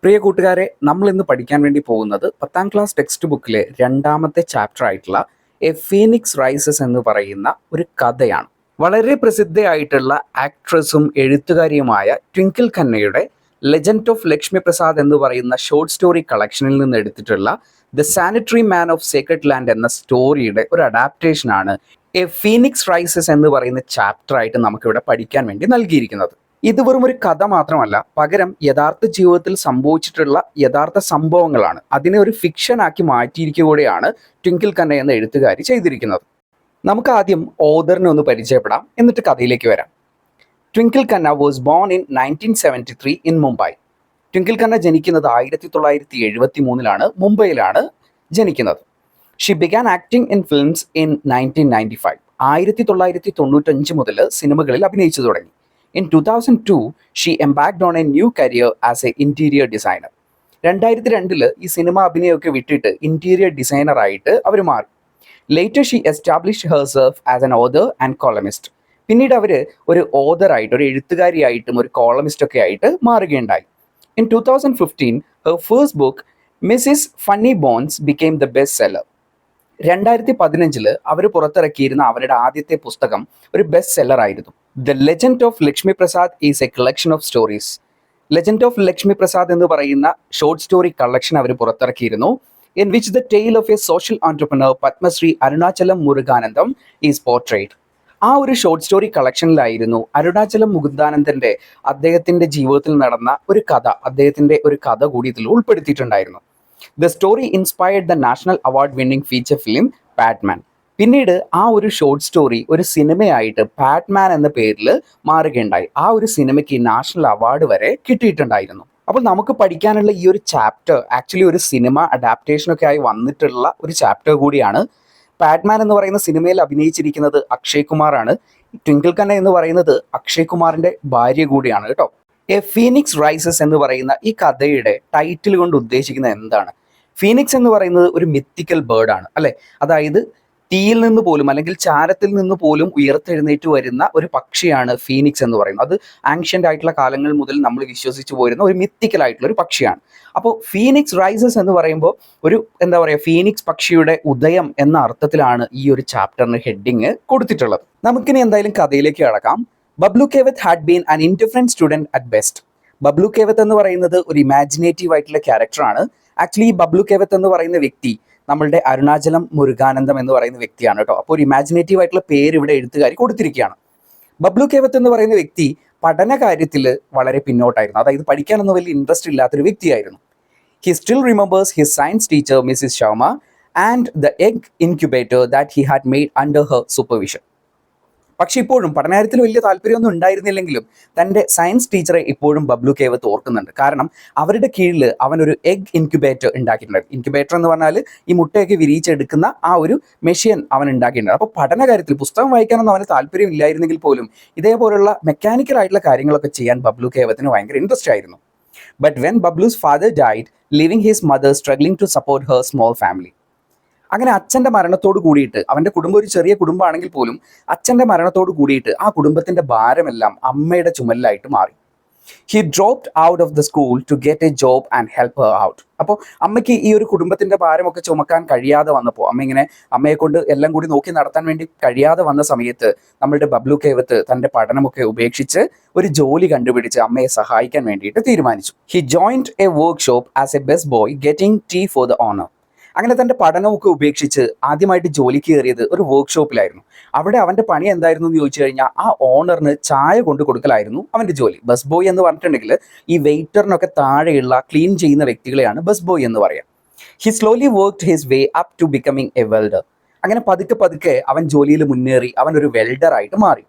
പ്രിയ കൂട്ടുകാരെ, നമ്മൾ ഇന്ന് പഠിക്കാൻ വേണ്ടി പോകുന്നത് 10ാം ക്ലാസ് ടെക്സ്റ്റ് ബുക്കിലെ രണ്ടാമത്തെ ചാപ്റ്റർ ആയിട്ടുള്ള എ ഫീനിക്സ് റൈസസ് എന്ന് പറയുന്ന ഒരു കഥയാണ്. വളരെ പ്രസിദ്ധയായിട്ടുള്ള ആക്ട്രസും എഴുത്തുകാരിയുമായ ട്വിങ്കിൾ ഖന്നയുടെ ലെജൻഡ് ഓഫ് ലക്ഷ്മി പ്രസാദ് എന്ന് പറയുന്ന ഷോർട്ട് സ്റ്റോറി കളക്ഷനിൽ നിന്ന് എടുത്തിട്ടുള്ള the sanitary man of sacred land എന്ന സ്റ്റോറിയുടെ ഒരു അഡാപ്റ്റേഷനാണ് എ ഫീനിക്സ് റൈസസ് എന്ന് പറയുന്ന ചാപ്റ്റർ ആയിട്ട് നമുക്കിവിടെ പഠിക്കാൻ വേണ്ടി നൽകിയിരിക്കുന്നത്. ഇത് വെറും ഒരു കഥ മാത്രമല്ല, പകരം യഥാർത്ഥ ജീവിതത്തിൽ സംഭവിച്ചിട്ടുള്ള യഥാർത്ഥ സംഭവങ്ങളാണ്. അതിനെ ഒരു ഫിക്ഷൻ ആക്കി മാറ്റിയിരിക്കുകയാണ് ട്വിങ്കിൾ ഖന്ന എന്ന എഴുത്തുകാരി ചെയ്തിരിക്കുന്നത്. നമുക്ക് ആദ്യം ഓദറിനെ ഒന്ന് പരിചയപ്പെടാം, എന്നിട്ട് കഥയിലേക്ക് വരാം. Twinkle Khanna was born in 1973 in Mumbai. Twinkle Khanna ജനിക്കുന്നത് 1973 മുംബൈയിലാണ് ജനിക്കുന്നത്. Xi began acting in films in 1995. 1995 മുതൽ സിനിമകളിൽ അഭിനയിച്ചു തുടങ്ങി. In 2002, she embarked on a new career as an interior designer. 2002 ഈ സിനിമ അഭിനയമൊക്കെ വിട്ടിട്ട് ഇന്റീരിയർ ഡിസൈനർ ആയിട്ട് അവർ മാറി. Later she established herself as an author and columnist. പിന്നീട് അവർ ഒരു ഓതറായിട്ട്, ഒരു എഴുത്തുകാരിയായിട്ടും ഒരു കോളമിസ്റ്റ് ഒക്കെ ആയിട്ട് മാറുകയുണ്ടായി. In 2015, her first book, Mrs. Funny Bones, became the best seller. 2015 അവർ പുറത്തിറക്കിയിരുന്ന അവരുടെ ആദ്യത്തെ പുസ്തകം ഒരു ബെസ്റ്റ് സെല്ലർ ആയിരുന്നു. The legend of Lakshmi Prasad is a collection of stories. Legend of Lakshmi Prasad എന്ന് പറയുന്ന ഷോർട്ട് സ്റ്റോറി കളക്ഷൻ അവർ പുറത്തിറക്കിയിരുന്നു. In which the tale of a social entrepreneur Padma Shri Arunachalam Muruganantham is portrait. ആ ഒരു ഷോർട്ട് സ്റ്റോറി കളക്ഷനിലായിരുന്നു അരുണാചലം മുകുന്ദാനന്ദന്റെ അദ്ദേഹത്തിന്റെ ജീവിതത്തിൽ നടന്ന ഒരു കഥ, അദ്ദേഹത്തിന്റെ ഒരു കഥ കൂടി ഇതിൽ ഉൾപ്പെടുത്തിയിട്ടുണ്ടായിരുന്നു. The story inspired the national award winning feature film പാറ്റ്മാൻ. പിന്നീട് ആ ഒരു ഷോർട്ട് സ്റ്റോറി ഒരു സിനിമയായിട്ട് പാറ്റ്മാൻ എന്ന പേരിൽ മാറുകയുണ്ടായി. ആ ഒരു സിനിമയ്ക്ക് നാഷണൽ അവാർഡ് വരെ കിട്ടിയിട്ടുണ്ടായിരുന്നു. അപ്പോൾ നമുക്ക് പഠിക്കാനുള്ള ഈ ഒരു ചാപ്റ്റർ ആക്ച്വലി ഒരു സിനിമ അഡാപ്റ്റേഷനൊക്കെ ആയി വന്നിട്ടുള്ള ഒരു ചാപ്റ്റർ കൂടിയാണ്. പാറ്റ്മാൻ എന്ന് പറയുന്ന സിനിമയിൽ അഭിനയിച്ചിരിക്കുന്നത് അക്ഷയ് കുമാറാണ്. ട്വിങ്കിൾ ഖന്ന എന്ന് പറയുന്നത് അക്ഷയ് കുമാറിന്റെ ഭാര്യ കൂടിയാണ് കേട്ടോ. എ ഫീനിക്സ് റൈസസ് എന്ന് പറയുന്ന ഈ കഥയുടെ ടൈറ്റിൽ കൊണ്ട് ഉദ്ദേശിക്കുന്നത് എന്താണ്? ഫീനിക്സ് എന്ന് പറയുന്നത് ഒരു മിത്തിക്കൽ ബേർഡാണ് അല്ലെ. അതായത് തീയിൽ നിന്ന് പോലും അല്ലെങ്കിൽ ചാരത്തിൽ നിന്ന് പോലും ഉയർത്തെഴുന്നേറ്റ് വരുന്ന ഒരു പക്ഷിയാണ് ഫീനിക്സ് എന്ന് പറയുന്നത്. അത് ആൻഷ്യന്റ് ആയിട്ടുള്ള കാലങ്ങൾ മുതൽ നമ്മൾ വിശ്വസിച്ചു പോരുന്ന ഒരു മിത്തിക്കൽ ആയിട്ടുള്ള ഒരു പക്ഷിയാണ്. അപ്പോൾ ഫീനിക്സ് റൈസസ് എന്ന് പറയുമ്പോൾ ഒരു എന്താ പറയുക, ഫീനിക്സ് പക്ഷിയുടെ ഉദയം എന്ന അർത്ഥത്തിലാണ് ഈ ഒരു ചാപ്റ്ററിന് ഹെഡിങ് കൊടുത്തിട്ടുള്ളത്. നമുക്കിനി എന്തായാലും കഥയിലേക്ക് കടക്കാം. Bablu Kewat had been an indifferent student at best. Bablu Kewat എന്ന് പറയുന്നത് ഒരു ഇമാജിനേറ്റീവ് ആയിട്ടുള്ള ക്യാരക്ടറാണ്. ആക്ച്വലി ഈ ബബ്ലു കേവത്ത് എന്ന് പറയുന്ന വ്യക്തി നമ്മളുടെ അരുണാചലം മുരുകാനന്ദം എന്ന് പറയുന്ന വ്യക്തിയാണ് കേട്ടോ. അപ്പോൾ ഒരു ഇമാജിനേറ്റീവ് ആയിട്ടുള്ള പേര് ഇവിടെ എഴുത്തുകാരി കൊടുത്തിരിക്കുകയാണ്. ബബ്ലു കേവത്ത് എന്ന് പറയുന്ന വ്യക്തി പഠന കാര്യത്തിൽ വളരെ പിന്നോട്ടായിരുന്നു. അതായത് പഠിക്കാനൊന്നും വലിയ ഇൻട്രസ്റ്റ് ഇല്ലാത്തൊരു വ്യക്തിയായിരുന്നു. He still remembers his science teacher Mrs Sharma and the egg incubator that he had made under her supervision. പക്ഷെ ഇപ്പോഴും പഠനകാര്യത്തിൽ വലിയ താല്പര്യമൊന്നും ഉണ്ടായിരുന്നില്ലെങ്കിലും തൻ്റെ സയൻസ് ടീച്ചറെ ഇപ്പോഴും ബബ്ലു കേവത്ത് ഓർക്കുന്നുണ്ട്. കാരണം അവരുടെ കീഴിൽ അവനൊരു എഗ് ഇൻക്യുബേറ്റർ ഉണ്ടാക്കിയിട്ടുണ്ട്. ഇൻക്യുബേറ്റർ എന്ന് പറഞ്ഞാൽ ഈ മുട്ടയൊക്കെ വിരിയിച്ചെടുക്കുന്ന ആ ഒരു മെഷീൻ അവൻ ഉണ്ടാക്കിയിട്ടുണ്ട്. അപ്പോൾ പഠനകാര്യത്തിൽ പുസ്തകം വായിക്കാനൊന്നും അവന് താല്പര്യം ഇല്ലായിരുന്നെങ്കിൽ പോലും ഇതേപോലുള്ള മെക്കാനിക്കൽ ആയിട്ടുള്ള കാര്യങ്ങളൊക്കെ ചെയ്യാൻ ബബ്ലു കേവത്തിന് ഭയങ്കര ഇൻട്രസ്റ്റ് ആയിരുന്നു. But when Bablu's father died, living his mother struggling to support her small family. അങ്ങനെ അച്ഛൻ്റെ മരണത്തോട് കൂടിയിട്ട്, അവൻ്റെ കുടുംബം ഒരു ചെറിയ കുടുംബമാണെങ്കിൽ പോലും അച്ഛൻ്റെ മരണത്തോട് കൂടിയിട്ട് ആ കുടുംബത്തിൻ്റെ ഭാരമെല്ലാം അമ്മയുടെ ചുമലിലായിട്ട് മാറി. He dropped out of the school to get a job and help her out. അപ്പോൾ അമ്മയ്ക്ക് ഈ ഒരു കുടുംബത്തിൻ്റെ ഭാരമൊക്കെ ചുമക്കാൻ കഴിയാതെ വന്നപ്പോൾ, അമ്മയെ കൊണ്ട് എല്ലാം കൂടി നോക്കി നടത്താൻ വേണ്ടി കഴിയാതെ വന്ന സമയത്ത് നമ്മളുടെ ബബ്ലു കേവത്ത് തൻ്റെ പഠനമൊക്കെ ഉപേക്ഷിച്ച് ഒരു ജോലി കണ്ടുപിടിച്ച് അമ്മയെ സഹായിക്കാൻ വേണ്ടിയിട്ട് തീരുമാനിച്ചു. He joined a workshop as a best boy getting tea for the owner. അങ്ങനെ തൻ്റെ പഠനമൊക്കെ ഉപേക്ഷിച്ച് ആദ്യമായിട്ട് ജോലിക്ക് കയറിയത് ഒരു വർക്ക്ഷോപ്പിലായിരുന്നു. അവിടെ അവൻ്റെ പണി എന്തായിരുന്നു എന്ന് ചോദിച്ചു കഴിഞ്ഞാൽ ആ ഓണറിന് ചായ കൊണ്ട് കൊടുക്കലായിരുന്നു അവൻ്റെ ജോലി. ബസ് ബോയ് എന്ന് പറഞ്ഞിട്ടുണ്ടെങ്കിൽ ഈ വെയിറ്ററിനൊക്കെ താഴെയുള്ള ക്ലീൻ ചെയ്യുന്ന വ്യക്തികളെയാണ് ബസ് ബോയ് എന്ന് പറയുക. He slowly worked his way up to becoming a welder. അങ്ങനെ പതുക്കെ പതുക്കെ അവൻ ജോലിയിൽ മുന്നേറി അവൻ ഒരു വെൽഡറായിട്ട് മാറി.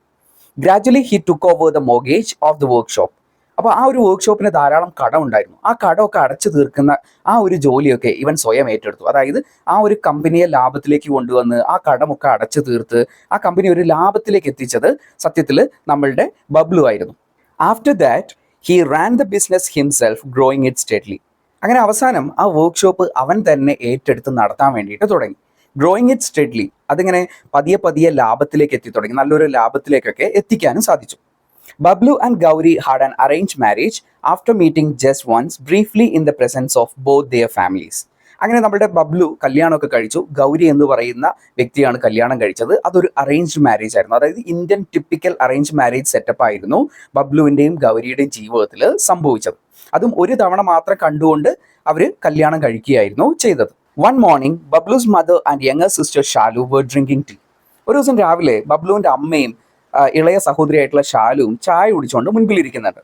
Gradually he took over the mortgage of the workshop. അപ്പോൾ ആ ഒരു വർക്ക്ഷോപ്പിന് ധാരാളം കടം ഉണ്ടായിരുന്നു. ആ കടമൊക്കെ അടച്ചു തീർക്കുന്ന ആ ഒരു ജോലിയൊക്കെ ഇവൻ സ്വയം ഏറ്റെടുത്തു. അതായത് ആ ഒരു കമ്പനിയെ ലാഭത്തിലേക്ക് കൊണ്ടുവന്ന് ആ കടമൊക്കെ അടച്ചു തീർത്ത് ആ കമ്പനി ഒരു ലാഭത്തിലേക്ക് എത്തിച്ചത് സത്യത്തിൽ നമ്മളുടെ ബബ്ലു ആയിരുന്നു. After that he ran the business himself, growing it steadily. അങ്ങനെ അവസാനം ആ വർക്ക്ഷോപ്പ് അവൻ തന്നെ ഏറ്റെടുത്ത് നടത്താൻ വേണ്ടിയിട്ട് തുടങ്ങി. ഗ്രോയിങ് ഇറ്റ് സ്റ്റെഡ്ലി, അതിങ്ങനെ പതിയെ പതിയെ ലാഭത്തിലേക്ക് എത്തി തുടങ്ങി. നല്ലൊരു ലാഭത്തിലേക്കൊക്കെ എത്തിക്കാനും സാധിച്ചു. Bablu and Gauri had an arranged marriage after meeting just once, briefly in the presence of both their families. അങ്ങനെ നമ്മുടെ ബബ്ലു കല്യാണമൊക്കെ കഴിച്ചു. ഗൗരി എന്ന് പറയുന്ന വ്യക്തിയാണ് കല്യാണം കഴിച്ചത്. അതൊരു അറേഞ്ച്ഡ് മാരേജ് ആയിരുന്നു. അതായത് Indian typical arranged marriage setup ആയിരുന്നു ബബ്ലുവിൻ്റെയും ഗൗരിയുടെയും ജീവിതത്തിൽ സംഭവിച്ചത്. അതും ഒരു തവണ മാത്രം കണ്ടുകൊണ്ട് അവർ കല്യാണം കഴിക്കുകയായിരുന്നു ചെയ്തത്. One morning Bablu's mother and younger sister Shalu were drinking tea. ഒരു ദിവസം രാവിലെ ബബ്ലുവിൻ്റെ അമ്മയും ഇളയ സഹോദരിയായിട്ടുള്ള ഷാലുവും ചായ കുടിച്ചുകൊണ്ട് മുൻപിലിരിക്കുന്നുണ്ട്.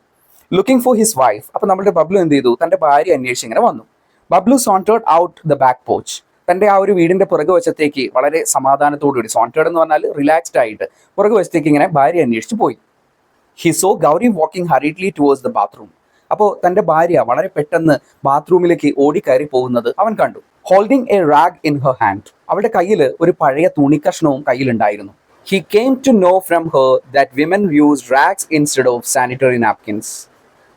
Looking for his wife. അപ്പോൾ നമ്മുടെ ബബ്ലു എന്ത് ചെയ്തു? തൻ്റെ ഭാര്യ അന്വേഷിച്ച് ഇങ്ങനെ വന്നു. Bablu sauntered out the back porch. തൻ്റെ ആ ഒരു വീടിൻ്റെ പുറകു വശത്തേക്ക് വളരെ സമാധാനത്തോടുകൂടി, സോൺറ്റേർഡ് എന്ന് പറഞ്ഞാൽ റിലാക്സ്ഡ് ആയിട്ട് പുറകു വശത്തേക്ക് ഇങ്ങനെ ഭാര്യ അന്വേഷിച്ച് പോയി. He so Gauri walking hurriedly towards the bathroom. അപ്പോൾ തൻ്റെ ഭാര്യ വളരെ പെട്ടെന്ന് ബാത്റൂമിലേക്ക് ഓടിക്കയറി പോകുന്നത് അവൻ കണ്ടു. Holding A rag in her hand. അവളുടെ കയ്യിൽ ഒരു പഴയ തുണിക്കഷ്ണവും കയ്യിലുണ്ടായിരുന്നു. He came to know from her that women use rags instead of sanitary napkins.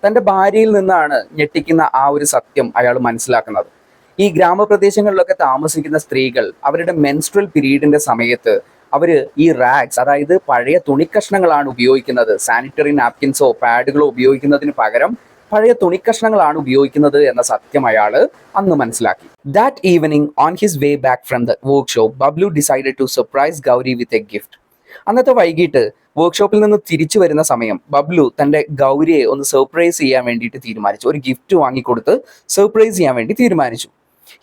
തൻ്റെ ഭാര്യയിൽ നിന്നാണ് ഞെട്ടിക്കുന്ന ആ ഒരു സത്യം അയാൾ മനസ്സിലാക്കുന്നത്. ഈ ഗ്രാമപ്രദേശങ്ങളിലൊക്കെ താമസിക്കുന്ന സ്ത്രീകൾ അവരുടെ മെൻസ്ട്രൽ പീരീഡിൻ്റെ സമയത്ത് അവർ ഈ റാഗ്സ്, അതായത് പഴയ തുണിക്കഷ്ണങ്ങളാണ് ഉപയോഗിക്കുന്നത്. സാനിറ്ററി നാപ്കിൻസോ പാഡുകളോ ഉപയോഗിക്കുന്നതിന് പകരം പഴയ തുണിക്കഷ്ണങ്ങളാണ് ഉപയോഗിക്കുന്നത് എന്ന സത്യം അയാൾ അന്ന് മനസ്സിലാക്കി. That evening on his way back from the workshop Bablu decided to surprise Gauri with a gift. അന്നത്തെ വൈകിട്ട് വർക്ക്ഷോപ്പിൽ നിന്ന് തിരിച്ചു വരുന്ന സമയം ബബ്ലു തൻ്റെ ഗൗരിയെ ഒന്ന് സർപ്രൈസ് ചെയ്യാൻ വേണ്ടിയിട്ട് തീരുമാനിച്ചു. ഒരു ഗിഫ്റ്റ് വാങ്ങിക്കൊടുത്ത് സർപ്രൈസ് ചെയ്യാൻ വേണ്ടി തീരുമാനിച്ചു.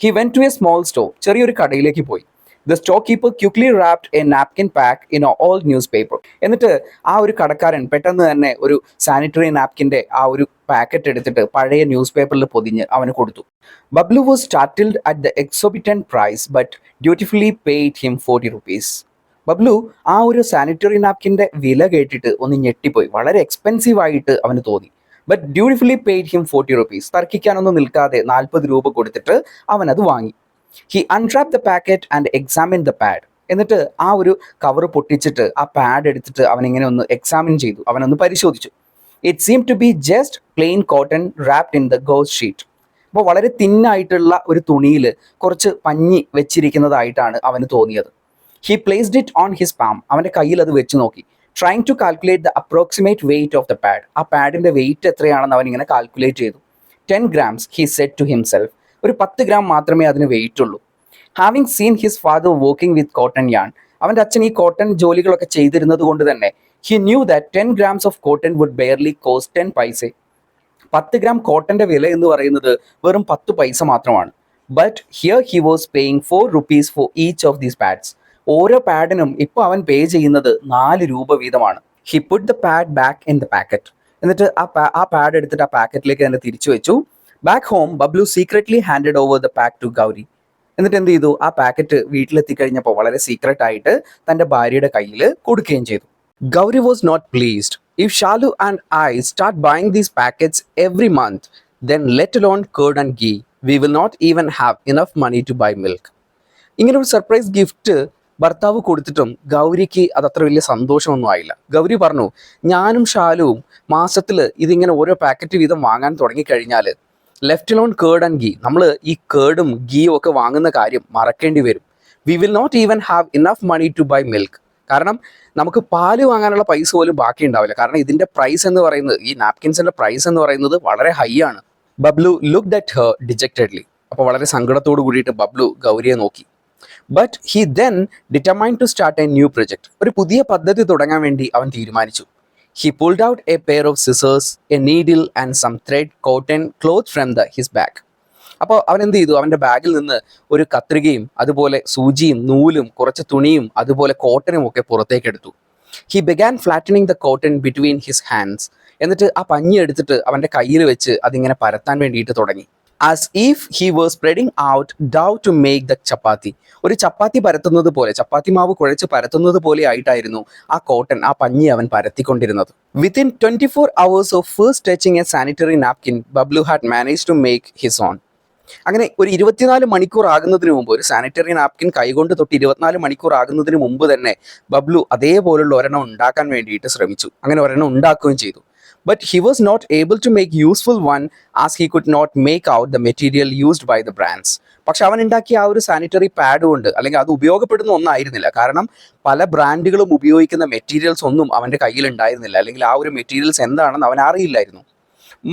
He went to a small store. ചെറിയൊരു കടയിലേക്ക് പോയി. The store keeper quickly wrapped a napkin pack in old newspaper. എന്നിട്ട് ആ ഒരു കടക്കാരൻ പെട്ടെന്ന് തന്നെ ഒരു സാനിറ്ററി നാപ്കിൻ്റെ ആ ഒരു പാക്കറ്റ് എടുത്തിട്ട് പഴയ ന്യൂസ് പേപ്പറിൽ പൊതിഞ്ഞ് അവന് കൊടുത്തു. Bablu was startled at the exorbitant price but dutifully paid him 40 rupees. Bablu ആ ഒരു സാനിറ്ററി നാപ്കിൻ്റെ വില കേട്ടിട്ട് ഒന്ന് ഞെട്ടിപ്പോയി. വളരെ എക്സ്പെൻസീവ് ആയിട്ട് അവന് തോന്നി. But dutifully paid him 40 rupees. തർക്കിക്കാനൊന്നും നിൽക്കാതെ 40 രൂപ കൊടുത്തിട്ട് അവൻ അത് വാങ്ങി. He unwrap the packet and examine the pad. എന്നിട്ട് ആ ഒരു കവർ പൊട്ടിച്ചിട്ട് ആ പാഡ് എടുത്തിട്ട് അവനിങ്ങനെ ഒന്ന് എക്സാമിൻ ചെയ്തു. അവനൊന്ന് പരിശോധിച്ചു. It seem to be just plain cotton wrapped in the gauze sheet. അപ്പോൾ വളരെ തിന്നായിട്ടുള്ള ഒരു തുണിയിൽ കുറച്ച് പഞ്ഞി വെച്ചിരിക്കുന്നതായിട്ടാണ് അവന് തോന്നിയത്. He placed it on his palm. അവൻ്റെ കയ്യിൽ അത് വെച്ച് നോക്കി. Trying to calculate the approximate weight of the pad. ആ പാഡിൻ്റെ വെയിറ്റ് എത്രയാണെന്ന് അവൻ ഇങ്ങനെ കാൽക്കുലേറ്റ് ചെയ്തു. 10 grams he said to himself. ഒരു 10 ഗ്രാം മാത്രമേ അതിന് വെയിറ്റ് ഉള്ളൂ. Having seen his father working with cotton yarn. അവൻ്റെ അച്ഛൻ ഈ കോട്ടൺ ജോലികളൊക്കെ ചെയ്തിരുന്നത് കൊണ്ട് തന്നെ he knew that 10 grams of cotton would barely cost 10 paise. 10 gram കോട്ടൻ്റെ വില എന്ന് പറയുന്നത് വെറും 10 പൈസ മാത്രമാണ്. But here he was paying 4 rupees for each of these pads. ഓരോ പാഡിനും ഇപ്പോൾ അവൻ പേ ചെയ്യുന്നത് 4 രൂപ വീതമാണ്. He put the pad back in the packet. എന്നിട്ട് ആ പാഡ് എടുത്തിട്ട് ആ പാക്കറ്റിലേക്ക് തന്നെ തിരിച്ചു വെച്ചു. Back home Bablu secretly handed over the pack to Gauri. എന്നിട്ട് എന്ത് ചെയ്തു? ആ പാക്കറ്റ് വീട്ടിലെത്തിക്കഴിഞ്ഞപ്പോൾ വളരെ സീക്രട്ട് ആയിട്ട് തൻ്റെ ഭാര്യയുടെ കയ്യിൽ കൊടുക്കുകയും ചെയ്തു. Gauri was not pleased. If Shalu and I start buying these packets every month then let alone curd and ghee we will not even have enough money to buy milk. ഇങ്ങനെ ഒരു സർപ്രൈസ് ഗിഫ്റ്റ് ഭർത്താവ് കൊടുത്തിട്ടും ഗൗരിക്ക് അതത്ര വലിയ സന്തോഷമൊന്നും ആയില്ല. ഗൗരി പറഞ്ഞു, ഞാനും ഷാലുവും മാസത്തിൽ ഇതിങ്ങനെ ഓരോ പാക്കറ്റ് വീതം വാങ്ങാൻ തുടങ്ങിക്കഴിഞ്ഞാൽ left loan curd and ghee, നമ്മൾ ഈ കേർഡും ഗീയും ഒക്കെ വാങ്ങുന്ന കാര്യം മറക്കേണ്ടി വരും. We will not even have enough money to buy milk. കാരണം നമുക്ക് പാല് വാങ്ങാനുള്ള പൈസ പോലും ബാക്കി ഉണ്ടാവില്ല. കാരണം ഇതിൻ്റെ പ്രൈസ് എന്ന് പറയുന്നത്, ഈ നാപ്കിൻസിൻ്റെ പ്രൈസ് എന്ന് പറയുന്നത് വളരെ ഹൈ ആണ്. Bablu looked at her dejectedly. അപ്പോൾ വളരെ സങ്കടത്തോട് കൂടിയിട്ട് ബബ്ലു ഗൗരിയെ നോക്കി. But he then determined to start a new project. ഒരു പുതിയ പദ്ധതി തുടങ്ങാൻ വേണ്ടി അവൻ തീരുമാനിച്ചു. He pulled out a pair of scissors, a needle and some thread cotton cloth from his bag. അപ്പോൾ അവൻ എന്ത് ചെയ്തു? അവൻ്റെ ബാഗിൽ നിന്ന് ഒരു കത്രികയും അതുപോലെ സൂചിയും നൂലും കുറച്ച് തുണിയും അതുപോലെ കോട്ടനും ഒക്കെ പുറത്തേക്ക് എടുത്തു. He began flattening the cotton between his hands. എന്നിട്ട് ആ പഞ്ഞി എടുത്തിട്ട് അവൻ്റെ കയ്യിൽ വെച്ച് അതിങ്ങനെ പരത്താൻ വേണ്ടിയിട്ട് തുടങ്ങി. As if he was spreading out dough to make the chapati. ഒരു ചപ്പാത്തി പരത്തുന്നത് പോലെ, ചപ്പാത്തി മാവ് കുഴച്ച് പരത്തുന്നത് പോലെ ആയിട്ടായിരുന്നു ആ കോട്ടൺ, ആ പഞ്ഞി അവൻ പരത്തിക്കൊണ്ടിരുന്നത്. Within 24 hours of first touching a sanitary napkin Bablu had manage to make his own. അങ്ങനെ ഒരു 24 മണിക്കൂർ ആകുന്നതിന് മുമ്പ്, ഒരു സാനിറ്ററി നാപ്കിൻ കൈകൊണ്ട് തൊട്ട് 24 മണിക്കൂർ ആകുന്നതിന് മുമ്പ് തന്നെ ബബ്ലു അതേപോലുള്ള ഒരെണ്ണം ഉണ്ടാക്കാൻ വേണ്ടിയിട്ട് ശ്രമിച്ചു. അങ്ങനെ ഒരെണ്ണം ഉണ്ടാക്കുകയും ചെയ്തു. but he was not able to make useful one as he could not make out the material used by the brands. പക്ഷെ അവൻ ഉണ്ടാക്കിയ ആ ഒരു സാനിറ്ററി പാഡ് കൊണ്ട് അല്ലെങ്കിൽ അത് ഉപയോഗപ്പെടുന്ന ഒന്നായിരുന്നില്ല. കാരണം പല ബ്രാൻഡുകളും ഉപയോഗിക്കുന്ന മെറ്റീരിയൽസ് ഒന്നും അവൻ്റെ കയ്യിൽ ഉണ്ടായിരുന്നില്ല, അല്ലെങ്കിൽ ആ ഒരു മെറ്റീരിയൽസ് എന്താണെന്ന് അവൻ അറിയില്ലായിരുന്നു.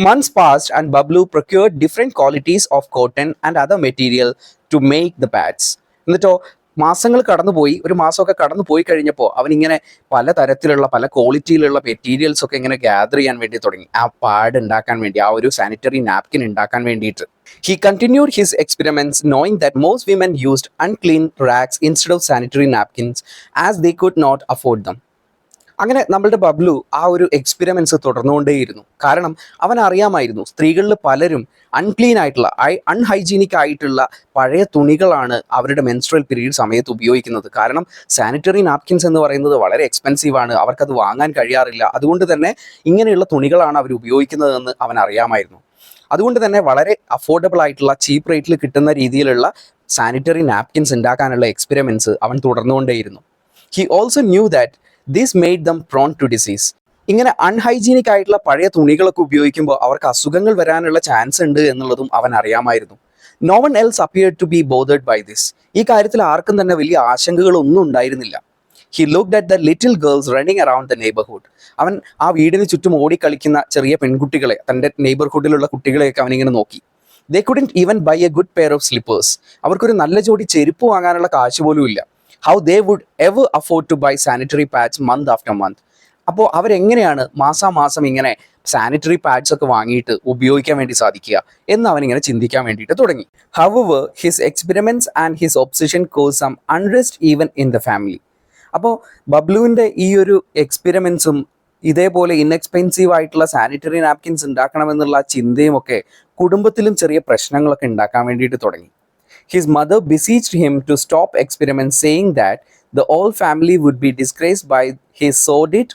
Months passed and Bablu procured different qualities of cotton and other material to make the pads. എന്നിട്ടോ മാസങ്ങൾ കടന്നുപോയി, ഒരു മാസമൊക്കെ കടന്നു പോയി കഴിഞ്ഞപ്പോൾ അവനിങ്ങനെ പല തരത്തിലുള്ള പല ക്വാളിറ്റിയിലുള്ള മെറ്റീരിയൽസ് ഒക്കെ ഇങ്ങനെ ഗ്യാദർ ചെയ്യാൻ വേണ്ടി തുടങ്ങി, ആ പാഡ് ഉണ്ടാക്കാൻ വേണ്ടി, ആ ഒരു സാനിറ്ററി നാപ്കിൻ ഉണ്ടാക്കാൻ വേണ്ടിയിട്ട്. He continued his experiments knowing that most women used unclean rags instead of sanitary napkins as they could not afford them. അങ്ങനെ നമ്മളുടെ ബബ്ലു ആ ഒരു എക്സ്പെരിമെന്റ്സ് തുടർന്നുകൊണ്ടേയിരുന്നു. കാരണം അവൻ അറിയാമായിരുന്നു സ്ത്രീകളിൽ പലരും അൺക്ലീൻ ആയിട്ടുള്ള അൺഹൈജീനിക് ആയിട്ടുള്ള പഴയ തുണികളാണ് അവരുടെ മെൻസ്ട്രൽ പീരീഡ് സമയത്ത് ഉപയോഗിക്കുന്നത്. കാരണം സാനിറ്ററി നാപ്കിൻസ് എന്ന് പറയുന്നത് വളരെ എക്സ്പെൻസീവ് ആണ്, അവർക്കത് വാങ്ങാൻ കഴിയാറില്ല. അതുകൊണ്ട് തന്നെ ഇങ്ങനെയുള്ള തുണികളാണ് അവർ ഉപയോഗിക്കുന്നതെന്ന് അവൻ അറിയാമായിരുന്നു. അതുകൊണ്ട് തന്നെ വളരെ അഫോർഡബിൾ ആയിട്ടുള്ള ചീപ്പ് റേറ്റിൽ കിട്ടുന്ന രീതിയിലുള്ള സാനിറ്ററി നാപ്കിൻസ് ഉണ്ടാക്കാനുള്ള എക്സ്പെരിമെന്റ്സ് അവൻ തുടർന്നുകൊണ്ടേയിരുന്നു. He also knew that this made them prone to disease. ഇങ്ങനെ അൺഹൈജീനിക് ആയിട്ടുള്ള പഴയ തുണികളൊക്കെ ഉപയോഗിക്കുമ്പോൾ അവർക്ക് അസുഖങ്ങൾ വരാനുള്ള ചാൻസ് ഉണ്ട് എന്നുള്ളതും അവൻ അറിയാമായിരുന്നു. No one else appeared to be bothered by this. ഈ കാര്യത്തിൽ ആർക്കും തന്നെ വലിയ ആശങ്കകളൊന്നും ഉണ്ടായിരുന്നില്ല. He looked at the little girls running around the neighbourhood. അവൻ ആ വീടിന് ചുറ്റും ഓടിക്കളിക്കുന്ന ചെറിയ പെൺകുട്ടികളെ, തൻ്റെ നെയ്ബർഹുഡിലുള്ള കുട്ടികളെയൊക്കെ അവനിങ്ങനെ നോക്കി. They couldn't even buy a good pair of slippers. അവർക്കൊരു നല്ല ജോഡി ചെരുപ്പ് വാങ്ങാനുള്ള കാശ് പോലും ഇല്ല. How they would ever afford to buy sanitary pads month after month. അപ്പോൾ അവരെങ്ങനെയാണ് മാസാമാസം ഇങ്ങനെ സാനിറ്ററി പാഡ്സ് ഒക്കെ വാങ്ങിയിട്ട് ഉപയോഗിക്കാൻ വേണ്ടി സാധിക്കുക എന്ന് അവനിങ്ങനെ ചിന്തിക്കാൻ വേണ്ടിയിട്ട് തുടങ്ങി. However his experiments and his obsession cause some unrest even in the family. അപ്പോൾ ബബ്ലുവിൻ്റെ ഈ ഒരു എക്സ്പെരിമെന്റ്സും ഇതേപോലെ ഇൻഎക്സ്പെൻസീവ് ആയിട്ടുള്ള സാനിറ്ററി നാപ്കിൻസ് ഉണ്ടാക്കണമെന്നുള്ള ചിന്തയും ഒക്കെ കുടുംബത്തിലും ചെറിയ പ്രശ്നങ്ങളൊക്കെ ഉണ്ടാക്കാൻ വേണ്ടിയിട്ട് തുടങ്ങി. His mother beseeched him to stop experiments, saying that the whole family would be disgraced by his sordid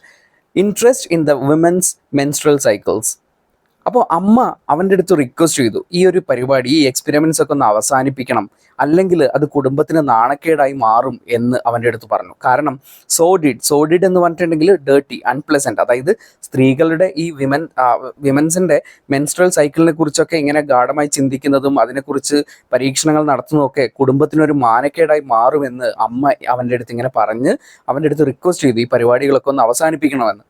interest in the women's menstrual cycles. അപ്പോൾ അമ്മ അവൻ്റെ അടുത്ത് റിക്വസ്റ്റ് ചെയ്തു, ഈ ഒരു പരിപാടി, ഈ എക്സ്പെരിമെന്റ്സ് ഒക്കെ ഒന്ന് അവസാനിപ്പിക്കണം, അല്ലെങ്കിൽ അത് കുടുംബത്തിന് നാണക്കേടായി മാറും എന്ന് അവൻ്റെ അടുത്ത് പറഞ്ഞു. കാരണം സോഡിഡ് എന്ന് പറഞ്ഞിട്ടുണ്ടെങ്കിൽ ഡേർട്ടി, അൺപ്ലസൻറ്റ്, അതായത് സ്ത്രീകളുടെ ഈ വിമൻസിൻ്റെ മെൻസ്ട്രൽ സൈക്കിളിനെ കുറിച്ചൊക്കെ ഇങ്ങനെ ഗാഢമായി ചിന്തിക്കുന്നതും അതിനെക്കുറിച്ച് പരീക്ഷണങ്ങൾ നടത്തുന്നതൊക്കെ കുടുംബത്തിനൊരു മാനക്കേടായി മാറുമെന്ന് അമ്മ അവൻ്റെ അടുത്ത് ഇങ്ങനെ പറഞ്ഞ് അവൻ്റെ അടുത്ത് റിക്വസ്റ്റ് ചെയ്തു, ഈ പരിപാടികളൊക്കെ ഒന്ന് അവസാനിപ്പിക്കണമെന്ന്.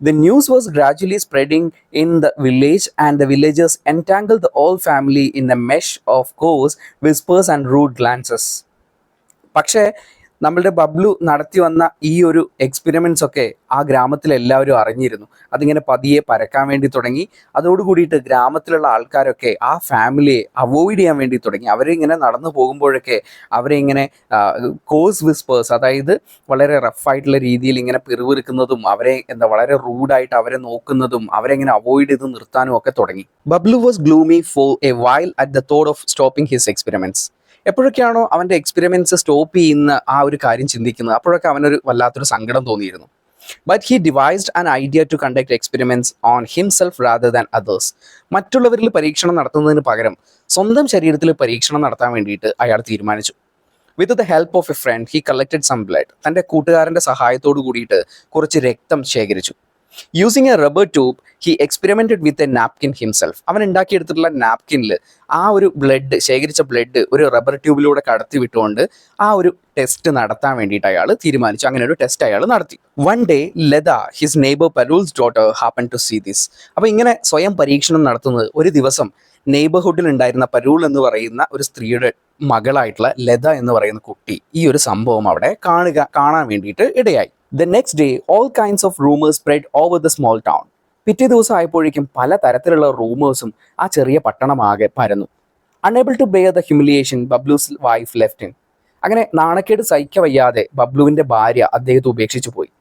The news was gradually spreading in the village, and the villagers entangled the whole family in a mesh of coarse whispers and rude glances. പക്ഷേ നമ്മളുടെ ബബ്ലു നടത്തി വന്ന ഈ ഒരു എക്സ്പെരിമെന്റ്സ് ഒക്കെ ആ ഗ്രാമത്തിലെല്ലാവരും അറിഞ്ഞിരുന്നു. അതിങ്ങനെ പതിയെ പരക്കാൻ വേണ്ടി തുടങ്ങി. അതോടുകൂടിയിട്ട് ഗ്രാമത്തിലുള്ള ആൾക്കാരൊക്കെ ആ ഫാമിലിയെ അവോയ്ഡ് ചെയ്യാൻ വേണ്ടി തുടങ്ങി. അവരിങ്ങനെ നടന്നു പോകുമ്പോഴൊക്കെ അവരെ ഇങ്ങനെ കോസ് വിസ്പേഴ്സ്, അതായത് വളരെ റഫായിട്ടുള്ള രീതിയിൽ ഇങ്ങനെ പിറുവിറുക്കുന്നതും അവരെ വളരെ റൂഡായിട്ട് അവരെ നോക്കുന്നതും അവരെ ഇങ്ങനെ അവോയ്ഡ് ചെയ്ത് നിർത്താനും ഒക്കെ തുടങ്ങി. Bablu was gloomy for a while at the thought of stopping his experiments. എപ്പോഴൊക്കെയാണോ അവൻ്റെ എക്സ്പെരിമെന്റ്സ് സ്റ്റോപ്പ് ചെയ്യുന്ന ആ ഒരു കാര്യം ചിന്തിക്കുന്നത്, അപ്പോഴൊക്കെ അവനൊരു വല്ലാത്തൊരു സങ്കടം തോന്നിയിരുന്നു. But he devised an idea to conduct experiments on himself rather than others. മറ്റുള്ളവരിൽ പരീക്ഷണം നടത്തുന്നതിന് പകരം സ്വന്തം ശരീരത്തിൽ പരീക്ഷണം നടത്താൻ വേണ്ടിയിട്ട് അയാൾ തീരുമാനിച്ചു. With the help of a friend he collected some blood. തൻ്റെ കൂട്ടുകാരൻ്റെ സഹായത്തോടു കൂടിയിട്ട് കുറച്ച് രക്തം ശേഖരിച്ചു. Using a rubber tube he experimented with a napkin himself. അവൻ ഉണ്ടാക്കിയെടുത്തിട്ടുള്ള നാപ്കിനിൽ ആ ഒരു ശേഖരിച്ച ബ്ലഡ് ഒരു റബ്ബർ ട്യൂബിലൂടെ കടത്തി വിട്ടുകൊണ്ട് ആ ഒരു ടെസ്റ്റ് നടത്താൻ വേണ്ടിയിട്ട് അയാൾ തീരുമാനിച്ചു. അങ്ങനെ ഒരു ടെസ്റ്റ് അയാൾ നടത്തി. One day Lata, his neighbour Parul's daughter, happen to see this. അപ്പോൾ ഇങ്ങനെ സ്വയം പരീക്ഷണം നടത്തുന്നത് ഒരു ദിവസം നെയ്ബർഹുഡിൽ ഉണ്ടായിരുന്ന പരൂൾ എന്ന് പറയുന്ന ഒരു സ്ത്രീയുടെ മകളായിട്ടുള്ള ലത എന്ന് പറയുന്ന കുട്ടി ഈ ഒരു സംഭവം അവിടെ കാണാൻ വേണ്ടിയിട്ട് ഇടയായി. The next day, all kinds of rumors spread over the small town. പിറ്റേ ദിവസം ആയപ്പോഴേക്കും പല തരത്തിലുള്ള റൂമേഴ്സും ആ ചെറിയ പട്ടണമാകെ പരന്നു. Unable to bear the humiliation, Bablu's wife left him. അങ്ങനെ നാണക്കേട് സഹിക്കവയ്യാതെ ബബ്ലുവിൻ്റെ ഭാര്യ അദ്ദേഹത്തെ ഉപേക്ഷിച്ചു പോയി.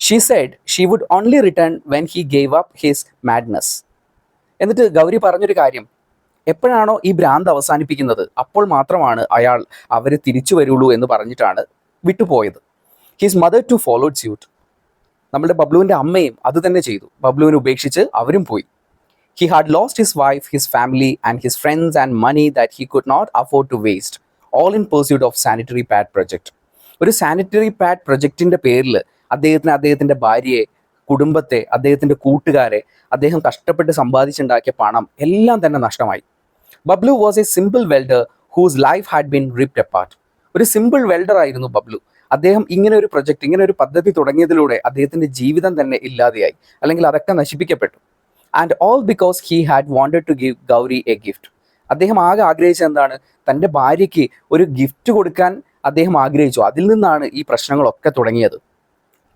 She said she would only return when he gave up his madness. എന്നിട്ട് ഗൗരി പറഞ്ഞൊരു കാര്യം, എപ്പോഴാണോ ഈ ഭ്രാന്ത് അവസാനിപ്പിക്കുന്നത് അപ്പോൾ മാത്രമാണ് അവർ തിരിച്ചു വരുള്ളൂ എന്ന് പറഞ്ഞിട്ടാണ് വിട്ടുപോയത്. His mother too followed suit. നമ്മുടെ ബബ്ലുവിൻ്റെ അമ്മയും അത് തന്നെ ചെയ്തു. ബബ്ലുവിനെ ഉപേക്ഷിച്ച് അവരും പോയി. He had lost his wife, his family and his friends and money that he could not afford to waste, all in pursuit of sanitary pad project. ഒരു സാനിറ്ററി പാഡ് പ്രൊജക്റ്റിൻ്റെ പേരിൽ അദ്ദേഹത്തിൻ്റെ ഭാര്യയെ കുടുംബത്തെ, അദ്ദേഹത്തിൻ്റെ കൂട്ടുകാരെ, അദ്ദേഹം കഷ്ടപ്പെട്ട് സമ്പാദിച്ചുണ്ടാക്കിയ പണം എല്ലാം തന്നെ നഷ്ടമായി. Bablu was a simple welder whose life had been ripped apart. ഒരു സിമ്പിൾ വെൽഡർ ആയിരുന്നു ബബ്ലു. അദ്ദേഹം ഇങ്ങനെ ഒരു പ്രൊജക്റ്റ്, ഇങ്ങനെ ഒരു പദ്ധതി തുടങ്ങിയതിലൂടെ അദ്ദേഹത്തിൻ്റെ ജീവിതം തന്നെ ഇല്ലാതെയായി, അല്ലെങ്കിൽ അതൊക്കെ നശിപ്പിക്കപ്പെട്ടു. And all because he had wanted to give Gauri a gift. അദ്ദേഹം ആകെ ആഗ്രഹിച്ചത് എന്താണ്? തൻ്റെ ഭാര്യയ്ക്ക് ഒരു ഗിഫ്റ്റ് കൊടുക്കാൻ അദ്ദേഹം ആഗ്രഹിച്ചു. അതിൽ നിന്നാണ് ഈ പ്രശ്നങ്ങളൊക്കെ തുടങ്ങിയത്.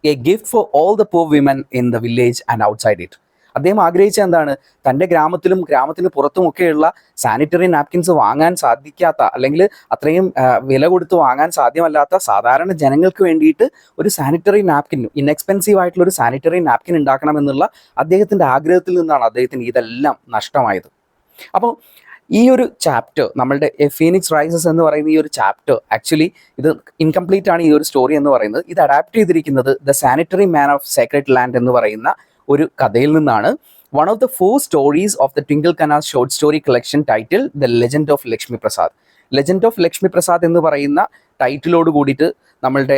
A gift for all the poor women in the village and outside it. അദ്ദേഹം ആഗ്രഹിച്ചത് എന്താണ്? തൻ്റെ ഗ്രാമത്തിലും ഗ്രാമത്തിന് പുറത്തുമൊക്കെയുള്ള സാനിറ്ററി നാപ്കിൻസ് വാങ്ങാൻ സാധിക്കാത്ത, അല്ലെങ്കിൽ അത്രയും വില കൊടുത്ത് വാങ്ങാൻ സാധ്യമല്ലാത്ത സാധാരണ ജനങ്ങൾക്ക് വേണ്ടിയിട്ട് ഒരു സാനിറ്ററി നാപ്കിൻ, ഇൻഎക്സ്പെൻസീവ് ആയിട്ടുള്ള ഒരു സാനിറ്ററി നാപ്കിൻ ഉണ്ടാക്കണമെന്നുള്ള അദ്ദേഹത്തിൻ്റെ ആഗ്രഹത്തിൽ നിന്നാണ് അദ്ദേഹത്തിന് ഇതെല്ലാം നഷ്ടമായത്. അപ്പോൾ ഈ ഒരു ചാപ്റ്റർ, നമ്മളുടെ എ ഫീനിക്സ് റൈസസ് എന്ന് പറയുന്ന ഈ ഒരു ചാപ്റ്റർ ആക്ച്വലി ഇത് ഇൻകംപ്ലീറ്റ് ആണ്. ഈ ഒരു സ്റ്റോറി എന്ന് പറയുന്നത് ഇത് അഡാപ്റ്റ് ചെയ്തിരിക്കുന്നത് the sanitary man of sacred land എന്ന് പറയുന്ന ഒരു കഥയിൽ നിന്നാണ്. One of the 4 stories of the Twinkle Khanna's short story collection title the legend of Lakshmi Prasad. Legend of Lakshmi Prasad എന്ന് പറയുന്ന ടൈറ്റിലോട് കൂടിയിട്ട് നമ്മളുടെ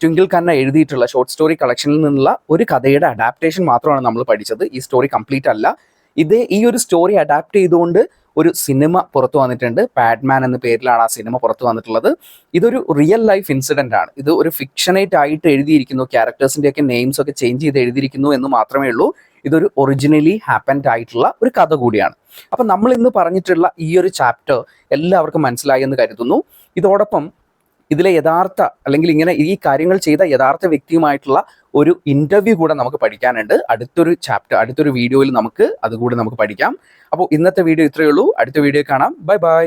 ട്വിങ്കിൾ ഖന്ന എഴുതിയിട്ടുള്ള ഷോർട്ട് സ്റ്റോറി കളക്ഷനിൽ നിന്നുള്ള ഒരു കഥയുടെ അഡാപ്റ്റേഷൻ മാത്രമാണ് നമ്മൾ പഠിച്ചത്. ഈ സ്റ്റോറി കംപ്ലീറ്റ് അല്ല. ഈ ഒരു സ്റ്റോറി അഡാപ്റ്റ് ചെയ്തുകൊണ്ട് ഒരു സിനിമ പുറത്തു വന്നിട്ടുണ്ട്. പാഡ്മാൻ എന്ന പേരിലാണ് ആ സിനിമ പുറത്തു വന്നിട്ടുള്ളത്. ഇതൊരു റിയൽ ലൈഫ് ഇൻസിഡൻ്റ് ആണ്. ഇത് ഒരു ഫിക്ഷനേറ്റ് ആയിട്ട് എഴുതിയിരിക്കുന്നു. ക്യാരക്ടേഴ്സിൻ്റെയൊക്കെ നെയിംസ് ഒക്കെ ചേഞ്ച് ചെയ്ത് എഴുതിയിരിക്കുന്നു എന്ന് മാത്രമേ ഉള്ളൂ. ഇതൊരു ഒറിജിനലി ഹാപ്പൻഡ് ആയിട്ടുള്ള ഒരു കഥ കൂടിയാണ്. അപ്പം നമ്മൾ ഇന്ന് പറഞ്ഞിട്ടുള്ള ഈ ഒരു ചാപ്റ്റർ എല്ലാവർക്കും മനസ്സിലായി എന്ന് കരുതുന്നു. ഇതോടൊപ്പം ഇതിലെ യഥാർത്ഥ, അല്ലെങ്കിൽ ഇങ്ങനെ ഈ കാര്യങ്ങൾ ചെയ്ത യഥാർത്ഥ വ്യക്തിയുമായിട്ടുള്ള ഒരു ഇൻ്റർവ്യൂ കൂടെ നമുക്ക് പഠിക്കാനുണ്ട്. അടുത്തൊരു വീഡിയോയിൽ നമുക്ക് അതുകൂടി നമുക്ക് പഠിക്കാം. അപ്പോൾ ഇന്നത്തെ വീഡിയോ ഇത്രയേ ഉള്ളൂ. അടുത്ത വീഡിയോ കാണാം. Bye bye.